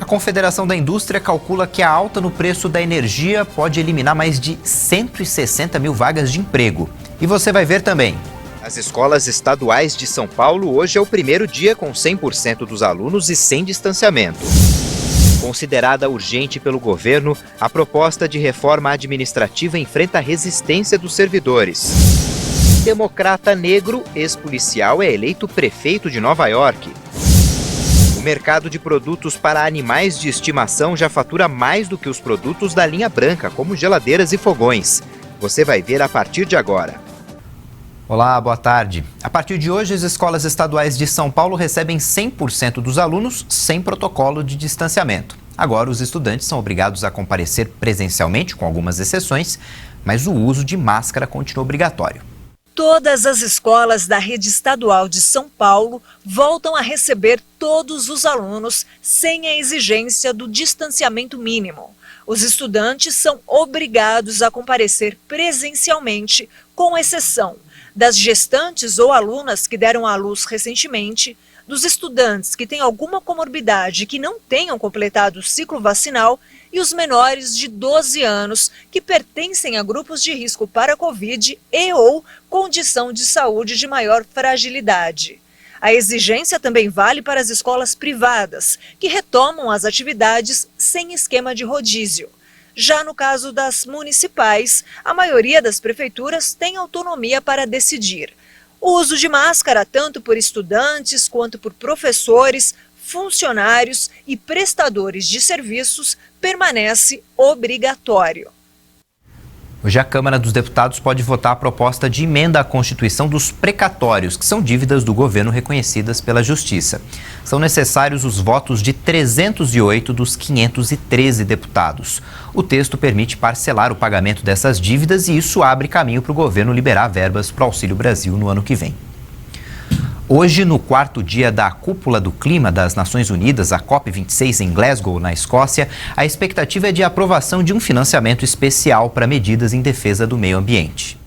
A Confederação da Indústria calcula que a alta no preço da energia pode eliminar mais de 160 mil vagas de emprego. E você vai ver também. As escolas estaduais de São Paulo hoje é o primeiro dia com 100% dos alunos e sem distanciamento. Considerada urgente pelo governo, a proposta de reforma administrativa enfrenta a resistência dos servidores. Democrata negro, ex-policial, é eleito prefeito de Nova York. O mercado de produtos para animais de estimação já fatura mais do que os produtos da linha branca, como geladeiras e fogões. Você vai ver a partir de agora. Olá, boa tarde. A partir de hoje, as escolas estaduais de São Paulo recebem 100% dos alunos sem protocolo de distanciamento. Agora, os estudantes são obrigados a comparecer presencialmente, com algumas exceções, mas o uso de máscara continua obrigatório. Todas as escolas da rede estadual de São Paulo voltam a receber todos os alunos sem a exigência do distanciamento mínimo. Os estudantes são obrigados a comparecer presencialmente, com exceção das gestantes ou alunas que deram à luz recentemente, dos estudantes que têm alguma comorbidade e que não tenham completado o ciclo vacinal e os menores de 12 anos que pertencem a grupos de risco para a Covid e ou condição de saúde de maior fragilidade. A exigência também vale para as escolas privadas, que retomam as atividades sem esquema de rodízio. Já no caso das municipais, a maioria das prefeituras tem autonomia para decidir. O uso de máscara, tanto por estudantes quanto por professores, funcionários e prestadores de serviços, permanece obrigatório. Hoje a Câmara dos Deputados pode votar a proposta de emenda à Constituição dos precatórios, que são dívidas do governo reconhecidas pela Justiça. São necessários os votos de 308 dos 513 deputados. O texto permite parcelar o pagamento dessas dívidas e isso abre caminho para o governo liberar verbas para o Auxílio Brasil no ano que vem. Hoje, no quarto dia da Cúpula do Clima das Nações Unidas, a COP26 em Glasgow, na Escócia, a expectativa é de aprovação de um financiamento especial para medidas em defesa do meio ambiente.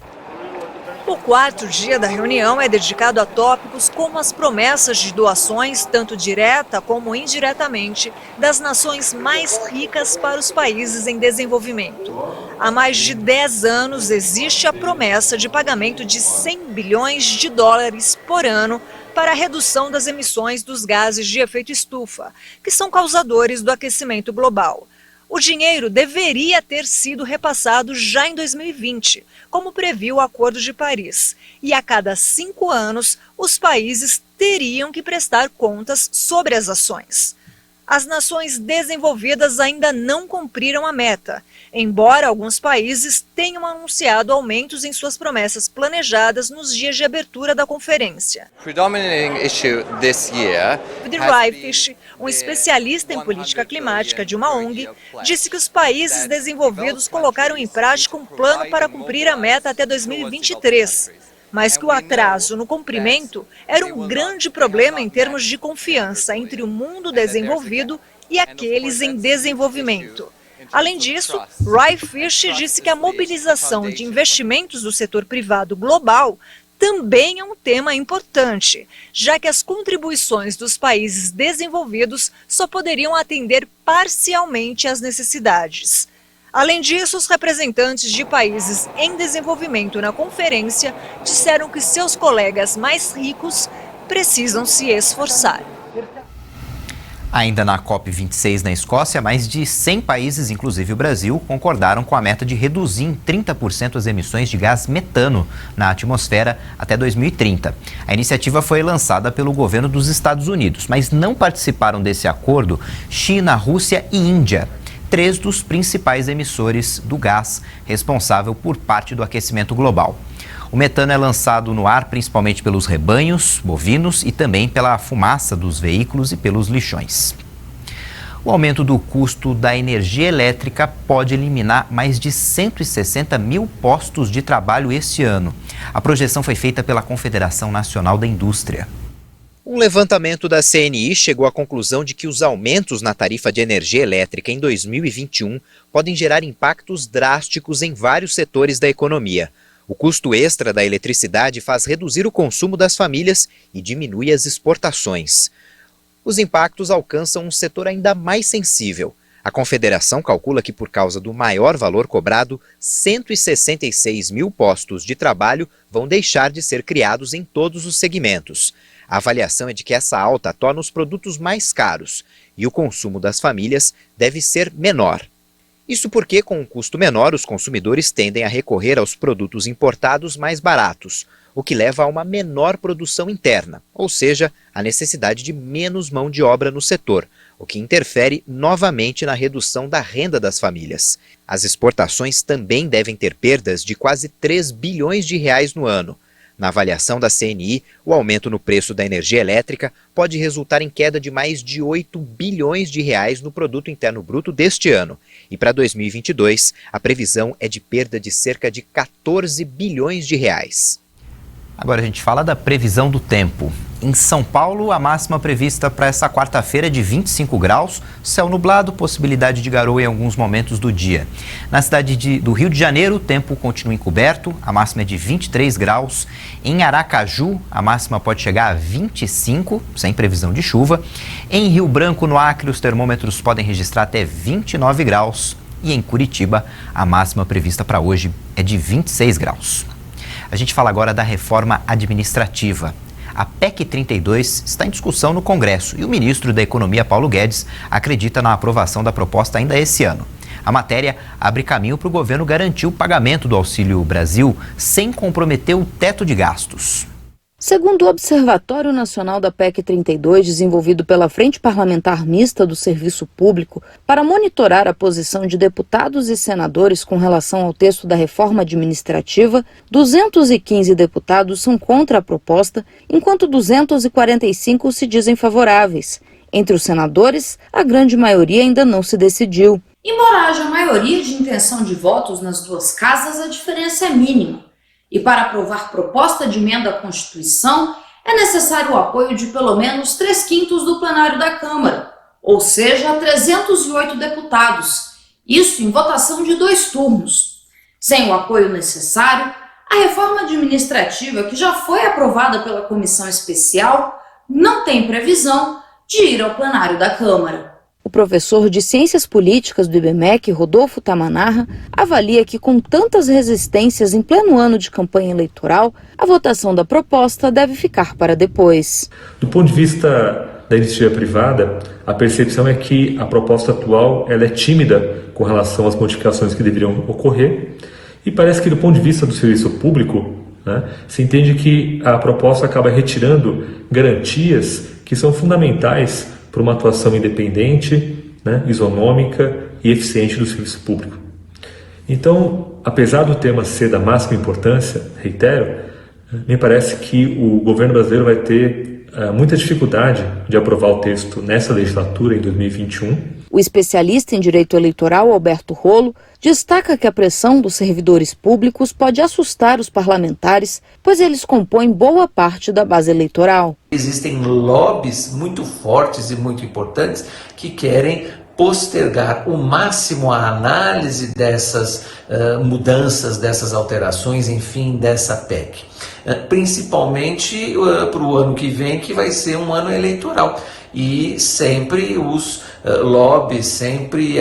O quarto dia da reunião é dedicado a tópicos como as promessas de doações, tanto direta como indiretamente, das nações mais ricas para os países em desenvolvimento. Há mais de 10 anos existe a promessa de pagamento de 100 bilhões de dólares por ano para a redução das emissões dos gases de efeito estufa, que são causadores do aquecimento global. O dinheiro deveria ter sido repassado já em 2020, como previu o Acordo de Paris. E a cada 5 anos, os países teriam que prestar contas sobre as ações. As nações desenvolvidas ainda não cumpriram a meta, embora alguns países tenham anunciado aumentos em suas promessas planejadas nos dias de abertura da conferência. Ray Fish, um especialista em política climática de uma ONG, disse que os países desenvolvidos colocaram em prática um plano para cumprir a meta até 2023. Mas que o atraso no cumprimento era um grande problema em termos de confiança entre o mundo desenvolvido e aqueles em desenvolvimento. Além disso, Ray Fish disse que a mobilização de investimentos do setor privado global também é um tema importante, já que as contribuições dos países desenvolvidos só poderiam atender parcialmente às necessidades. Além disso, os representantes de países em desenvolvimento na conferência disseram que seus colegas mais ricos precisam se esforçar. Ainda na COP26 na Escócia, mais de 100 países, inclusive o Brasil, concordaram com a meta de reduzir em 30% as emissões de gás metano na atmosfera até 2030. A iniciativa foi lançada pelo governo dos Estados Unidos, mas não participaram desse acordo China, Rússia e Índia, 3 dos principais emissores do gás, responsável por parte do aquecimento global. O metano é lançado no ar principalmente pelos rebanhos bovinos e também pela fumaça dos veículos e pelos lixões. O aumento do custo da energia elétrica pode eliminar mais de 160 mil postos de trabalho este ano. A projeção foi feita pela Confederação Nacional da Indústria. Um levantamento da CNI chegou à conclusão de que os aumentos na tarifa de energia elétrica em 2021 podem gerar impactos drásticos em vários setores da economia. O custo extra da eletricidade faz reduzir o consumo das famílias e diminui as exportações. os impactos alcançam um setor ainda mais sensível. A Confederação calcula que, por causa do maior valor cobrado, 166 mil postos de trabalho vão deixar de ser criados em todos os segmentos. A avaliação é de que essa alta torna os produtos mais caros e o consumo das famílias deve ser menor. Isso porque, com um custo menor, os consumidores tendem a recorrer aos produtos importados mais baratos, o que leva a uma menor produção interna, ou seja, a necessidade de menos mão de obra no setor, o que interfere novamente na redução da renda das famílias. As exportações também devem ter perdas de quase 3 bilhões de reais no ano. Na avaliação da CNI, o aumento no preço da energia elétrica pode resultar em queda de mais de 8 bilhões de reais no Produto Interno Bruto deste ano. E para 2022, a previsão é de perda de cerca de 14 bilhões de reais. Agora a gente fala da previsão do tempo. Em São Paulo, a máxima prevista para essa quarta-feira é de 25 graus, céu nublado, possibilidade de garoa em alguns momentos do dia. Na cidade do Rio de Janeiro, o tempo continua encoberto, a máxima é de 23 graus. Em Aracaju, a máxima pode chegar a 25, sem previsão de chuva. Em Rio Branco, no Acre, os termômetros podem registrar até 29 graus. E em Curitiba, a máxima prevista para hoje é de 26 graus. A gente fala agora da reforma administrativa. A PEC 32 está em discussão no Congresso e o ministro da Economia, Paulo Guedes, acredita na aprovação da proposta ainda esse ano. A matéria abre caminho para o governo garantir o pagamento do Auxílio Brasil sem comprometer o teto de gastos. Segundo o Observatório Nacional da PEC 32, desenvolvido pela Frente Parlamentar Mista do Serviço Público, para monitorar a posição de deputados e senadores com relação ao texto da reforma administrativa, 215 deputados são contra a proposta, enquanto 245 se dizem favoráveis. Entre os senadores, a grande maioria ainda não se decidiu. Embora haja maioria de intenção de votos nas duas casas, a diferença é mínima. E para aprovar proposta de emenda à Constituição, é necessário o apoio de pelo menos 3/5 do plenário da Câmara, ou seja, 308 deputados, isso em votação de 2 turnos. Sem o apoio necessário, a reforma administrativa, que já foi aprovada pela Comissão Especial, não tem previsão de ir ao plenário da Câmara. O professor de Ciências Políticas do IBMEC, Rodolfo Tamanarra, avalia que com tantas resistências em pleno ano de campanha eleitoral, a votação da proposta deve ficar para depois. Do ponto de vista da iniciativa privada, a percepção é que a proposta atual ela é tímida com relação às modificações que deveriam ocorrer e parece que do ponto de vista do serviço público, se entende que a proposta acaba retirando garantias que são fundamentais para uma atuação independente, isonômica e eficiente do serviço público. Então, apesar do tema ser da máxima importância, reitero, me parece que o governo brasileiro vai ter muita dificuldade de aprovar o texto nessa legislatura, em 2021. O especialista em direito eleitoral, Alberto Rolo, destaca que a pressão dos servidores públicos pode assustar os parlamentares, pois eles compõem boa parte da base eleitoral. Existem lobbies muito fortes e muito importantes que querem postergar o máximo a análise dessas mudanças, dessas alterações, enfim, dessa PEC. Principalmente para o ano que vem, que vai ser um ano eleitoral. E sempre os lobbies, sempre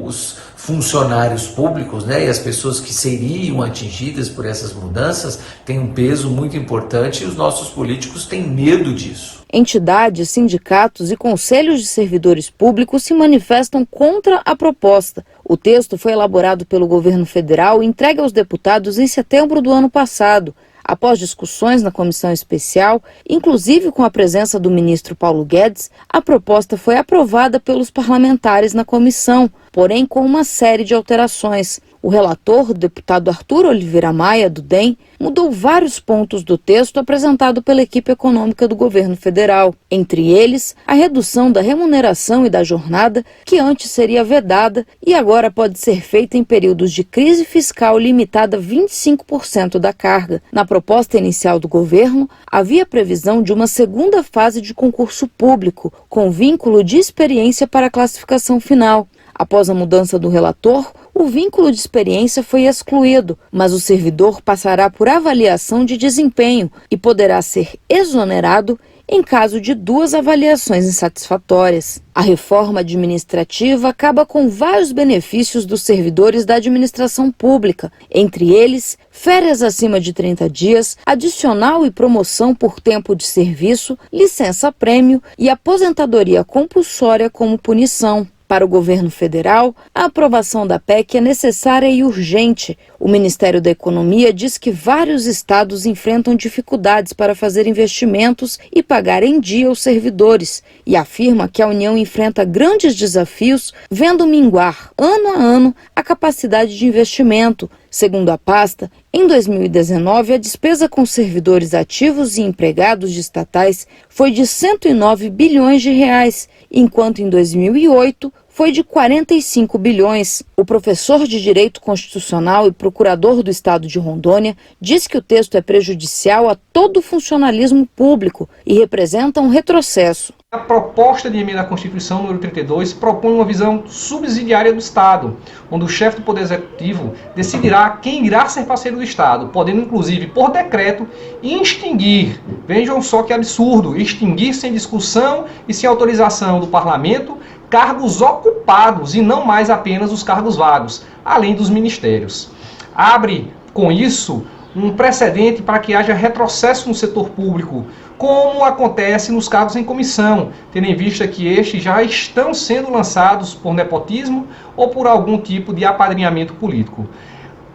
os funcionários públicos, e as pessoas que seriam atingidas por essas mudanças têm um peso muito importante e os nossos políticos têm medo disso. Entidades, sindicatos e conselhos de servidores públicos se manifestam contra a proposta. O texto foi elaborado pelo governo federal e entregue aos deputados em setembro do ano passado. Após discussões na comissão especial, inclusive com a presença do ministro Paulo Guedes, a proposta foi aprovada pelos parlamentares na comissão, porém com uma série de alterações. O relator, o deputado Arthur Oliveira Maia, do DEM, mudou vários pontos do texto apresentado pela equipe econômica do governo federal. Entre eles, a redução da remuneração e da jornada, que antes seria vedada e agora pode ser feita em períodos de crise fiscal limitada a 25% da carga. Na proposta inicial do governo, havia previsão de uma segunda fase de concurso público, com vínculo de experiência para a classificação final. Após a mudança do relator, o vínculo de experiência foi excluído, mas o servidor passará por avaliação de desempenho e poderá ser exonerado em caso de 2 avaliações insatisfatórias. A reforma administrativa acaba com vários benefícios dos servidores da administração pública, entre eles férias acima de 30 dias, adicional e promoção por tempo de serviço, licença-prêmio e aposentadoria compulsória como punição. Para o governo federal, a aprovação da PEC é necessária e urgente. O Ministério da Economia diz que vários estados enfrentam dificuldades para fazer investimentos e pagar em dia os servidores e afirma que a União enfrenta grandes desafios, vendo minguar, ano a ano, a capacidade de investimento. Segundo a pasta, em 2019, a despesa com servidores ativos e empregados de estatais foi de 109 bilhões de reais, enquanto em 2008 foi de 45 bilhões. O professor de Direito Constitucional e procurador do Estado de Rondônia diz que o texto é prejudicial a todo o funcionalismo público e representa um retrocesso. A proposta de emenda à Constituição número 32 propõe uma visão subsidiária do Estado, onde o chefe do Poder Executivo decidirá quem irá ser parceiro do Estado, podendo inclusive, por decreto, extinguir, vejam só que absurdo, extinguir sem discussão e sem autorização do Parlamento, cargos ocupados e não mais apenas os cargos vagos, além dos ministérios. Abre, com isso, um precedente para que haja retrocesso no setor público, como acontece nos cargos em comissão, tendo em vista que estes já estão sendo lançados por nepotismo ou por algum tipo de apadrinhamento político.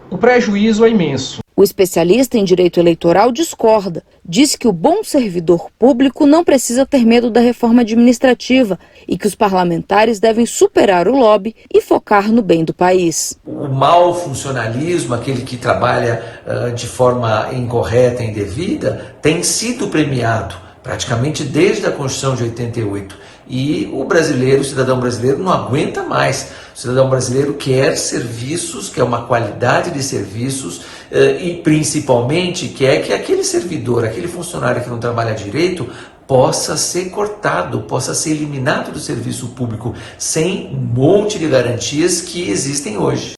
O prejuízo é imenso. O especialista em direito eleitoral discorda. Diz que o bom servidor público não precisa ter medo da reforma administrativa e que os parlamentares devem superar o lobby e focar no bem do país. O mau funcionalismo, aquele que trabalha de forma incorreta, indevida, tem sido premiado praticamente desde a Constituição de 88. E o brasileiro, o cidadão brasileiro, não aguenta mais. O cidadão brasileiro quer serviços, quer uma qualidade de serviços e principalmente quer que aquele servidor, aquele funcionário que não trabalha direito, possa ser cortado, possa ser eliminado do serviço público sem um monte de garantias que existem hoje.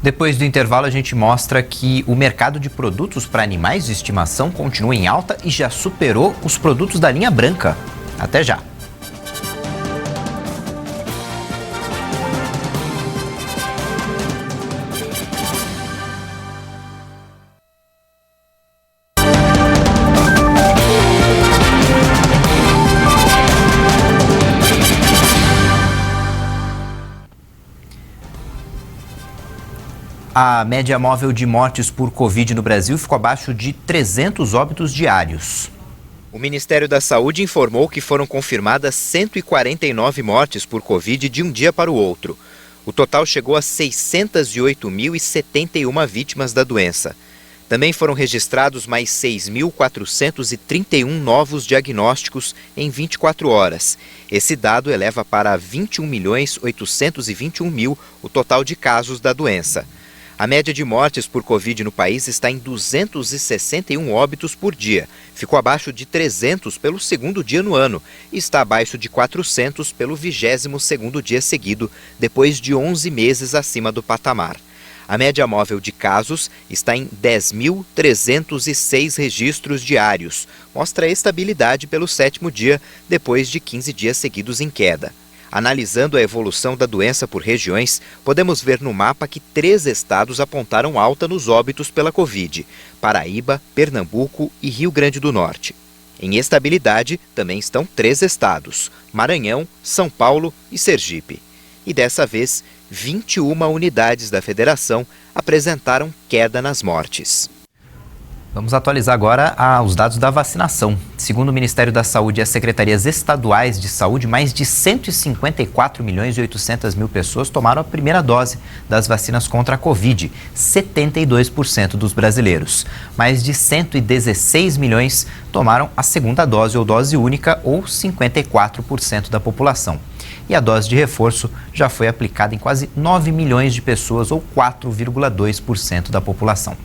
Depois do intervalo, a gente mostra que o mercado de produtos para animais de estimação continua em alta e já superou os produtos da linha branca. Até já! A média móvel de mortes por Covid no Brasil ficou abaixo de 300 óbitos diários. O Ministério da Saúde informou que foram confirmadas 149 mortes por Covid de um dia para o outro. O total chegou a 608.071 vítimas da doença. Também foram registrados mais 6.431 novos diagnósticos em 24 horas. Esse dado eleva para 21.821.000 o total de casos da doença. A média de mortes por Covid no país está em 261 óbitos por dia. Ficou abaixo de 300 pelo segundo dia no ano e está abaixo de 400 pelo 22º dia seguido, depois de 11 meses acima do patamar. A média móvel de casos está em 10.306 registros diários. Mostra estabilidade pelo 7º dia, depois de 15 dias seguidos em queda. Analisando a evolução da doença por regiões, podemos ver no mapa que 3 estados apontaram alta nos óbitos pela Covid: Paraíba, Pernambuco e Rio Grande do Norte. Em estabilidade também estão 3 estados: Maranhão, São Paulo e Sergipe. E dessa vez, 21 unidades da federação apresentaram queda nas mortes. Vamos atualizar agora os dados da vacinação. Segundo o Ministério da Saúde e as secretarias estaduais de saúde, mais de 154.800.000 pessoas tomaram a primeira dose das vacinas contra a Covid, 72% dos brasileiros. Mais de 116 milhões tomaram a segunda dose ou dose única, ou 54% da população. E a dose de reforço já foi aplicada em quase 9 milhões de pessoas, ou 4,2% da população.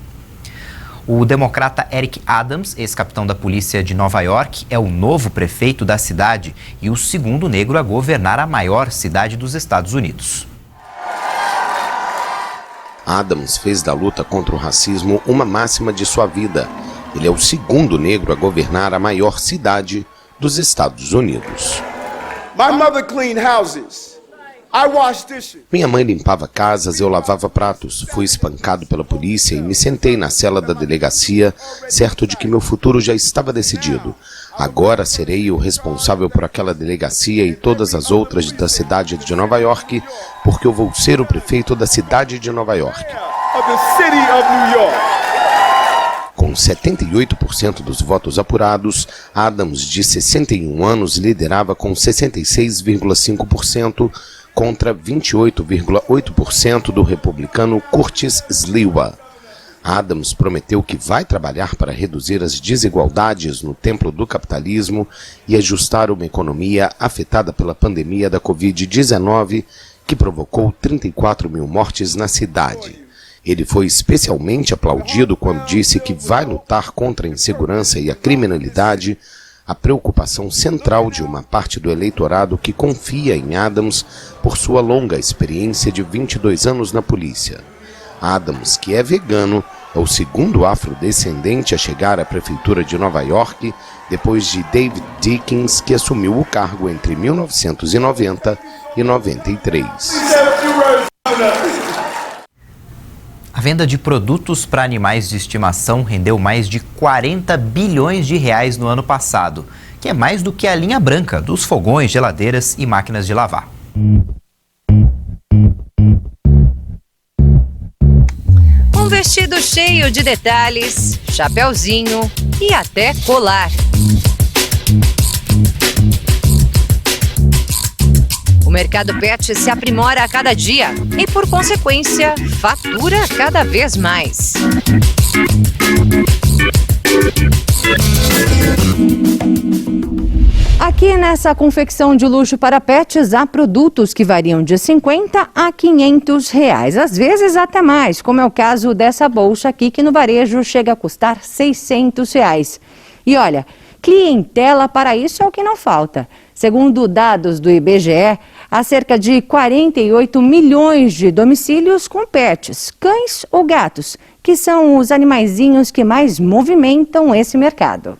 O democrata Eric Adams, ex-capitão da polícia de Nova York, é o novo prefeito da cidade e o segundo negro a governar a maior cidade dos Estados Unidos. Adams fez da luta contra o racismo uma máxima de sua vida. Ele é o segundo negro a governar a maior cidade dos Estados Unidos. My mother cleaned houses. I washed dishes. Minha mãe limpava casas, eu lavava pratos. Fui espancado pela polícia e me sentei na cela da delegacia, certo de que meu futuro já estava decidido. Agora serei o responsável por aquela delegacia e todas as outras da cidade de Nova York, porque eu vou ser o prefeito da cidade de Nova York. Com 78% dos votos apurados, Adams, de 61 anos, liderava com 66,5%, contra 28,8% do republicano Curtis Sliwa. Adams prometeu que vai trabalhar para reduzir as desigualdades no templo do capitalismo e ajustar uma economia afetada pela pandemia da Covid-19, que provocou 34 mil mortes na cidade. Ele foi especialmente aplaudido quando disse que vai lutar contra a insegurança e a criminalidade, a preocupação central de uma parte do eleitorado que confia em Adams por sua longa experiência de 22 anos na polícia. Adams, que é vegano, é o segundo afrodescendente a chegar à prefeitura de Nova York, depois de David Dickens, que assumiu o cargo entre 1990 e 93. A venda de produtos para animais de estimação rendeu mais de 40 bilhões de reais no ano passado, que é mais do que a linha branca dos fogões, geladeiras e máquinas de lavar. Um vestido cheio de detalhes, chapeuzinho e até colar. O mercado pet se aprimora a cada dia e, por consequência, fatura cada vez mais. Aqui nessa confecção de luxo para pets, há produtos que variam de 50 a 500 reais, às vezes até mais, como é o caso dessa bolsa aqui, que no varejo chega a custar 600 reais. E olha, clientela para isso é o que não falta. Segundo dados do IBGE, há cerca de 48 milhões de domicílios com pets, cães ou gatos, que são os animaizinhos que mais movimentam esse mercado.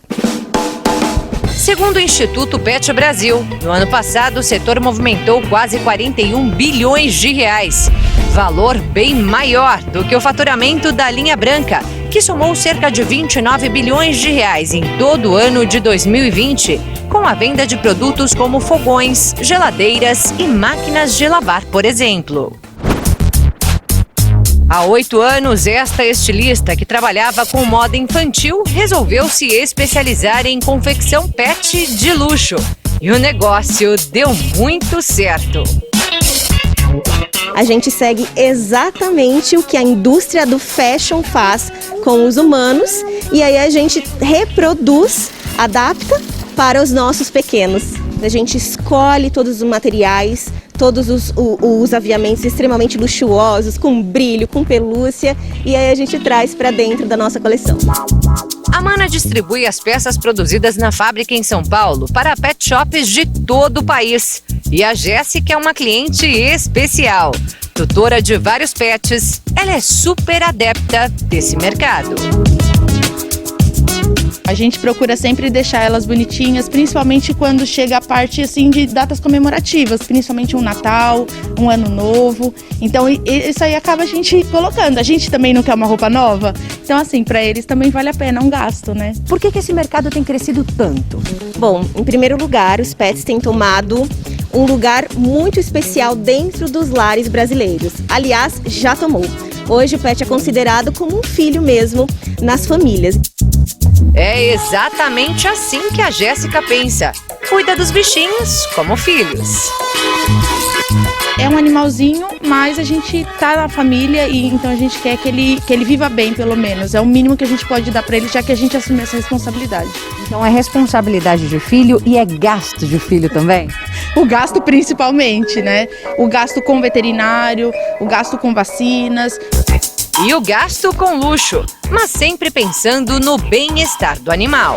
Segundo o Instituto Pet Brasil, no ano passado o setor movimentou quase 41 bilhões de reais, valor bem maior do que o faturamento da linha branca, que somou cerca de 29 bilhões de reais em todo o ano de 2020, com a venda de produtos como fogões, geladeiras e máquinas de lavar, por exemplo. Há 8 anos, esta estilista, que trabalhava com moda infantil, resolveu se especializar em confecção pet de luxo. E o negócio deu muito certo. A gente segue exatamente o que a indústria do fashion faz com os humanos e aí a gente reproduz, adapta para os nossos pequenos. A gente escolhe todos os materiais, todos os aviamentos extremamente luxuosos, com brilho, com pelúcia, e aí a gente traz para dentro da nossa coleção. A Mana distribui as peças produzidas na fábrica em São Paulo para pet shops de todo o país. E a Jéssica é uma cliente especial. Tutora de vários pets, ela é super adepta desse mercado. A gente procura sempre deixar elas bonitinhas, principalmente quando chega a parte assim de datas comemorativas, principalmente um Natal, um Ano Novo. Então isso aí acaba a gente colocando. A gente também não quer uma roupa nova. Então assim, para eles também vale a pena um gasto, né? Por que esse mercado tem crescido tanto? Bom, em primeiro lugar, os pets têm tomado um lugar muito especial dentro dos lares brasileiros. Aliás, já tomou. Hoje o pet é considerado como um filho mesmo nas famílias. É exatamente assim que a Jéssica pensa. Cuida dos bichinhos como filhos. É um animalzinho, mas a gente tá na família e então a gente quer que ele viva bem, pelo menos. É o mínimo que a gente pode dar para ele, já que a gente assume essa responsabilidade. Então é responsabilidade de filho e é gasto de filho também? O gasto principalmente, né? O gasto com veterinário, o gasto com vacinas. E o gasto com luxo, mas sempre pensando no bem-estar do animal.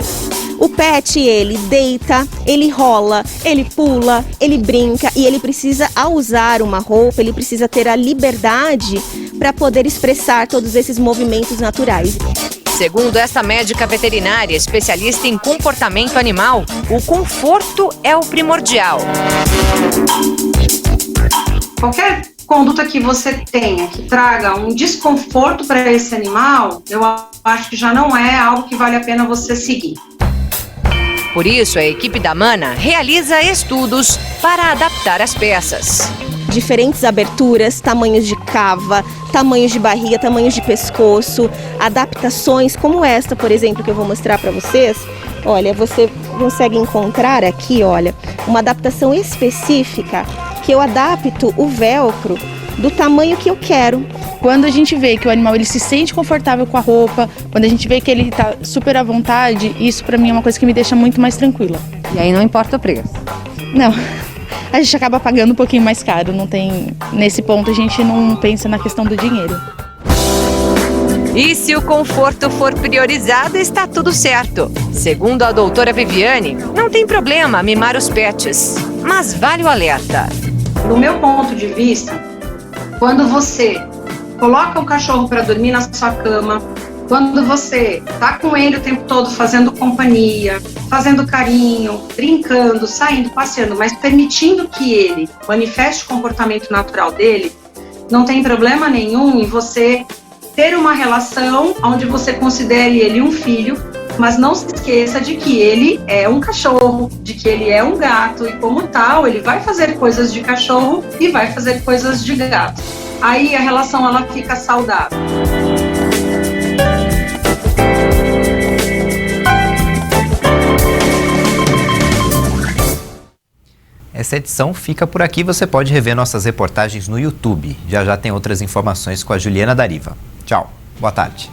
O pet, ele deita, ele rola, ele pula, ele brinca e ele precisa, ao usar uma roupa, ele precisa ter a liberdade para poder expressar todos esses movimentos naturais. Segundo esta médica veterinária, especialista em comportamento animal, o conforto é o primordial. Qualquer conduta que você tenha que traga um desconforto para esse animal, eu acho que já não é algo que vale a pena você seguir. Por isso, a equipe da Mana realiza estudos para adaptar as peças. Diferentes aberturas, tamanhos de cava, tamanhos de barriga, tamanhos de pescoço, adaptações como esta, por exemplo, que eu vou mostrar para vocês. Olha, você consegue encontrar aqui, olha, uma adaptação específica que eu adapto o velcro do tamanho que eu quero. Quando a gente vê que o animal ele se sente confortável com a roupa, quando a gente vê que ele está super à vontade, isso para mim é uma coisa que me deixa muito mais tranquila. E aí não importa o preço? Não. A gente acaba pagando um pouquinho mais caro, não tem, nesse ponto a gente não pensa na questão do dinheiro. E se o conforto for priorizado, está tudo certo. Segundo a doutora Viviane, não tem problema mimar os pets, mas vale o alerta. Do meu ponto de vista, quando você coloca o cachorro para dormir na sua cama, quando você está com ele o tempo todo fazendo companhia, fazendo carinho, brincando, saindo, passeando, mas permitindo que ele manifeste o comportamento natural dele, não tem problema nenhum em você ter uma relação onde você considere ele um filho, mas não se esqueça de que ele é um cachorro, de que ele é um gato e como tal, ele vai fazer coisas de cachorro e vai fazer coisas de gato. Aí a relação ela fica saudável. Essa edição fica por aqui, você pode rever nossas reportagens no YouTube. Já já tem outras informações com a Juliana Dariva. Tchau, boa tarde.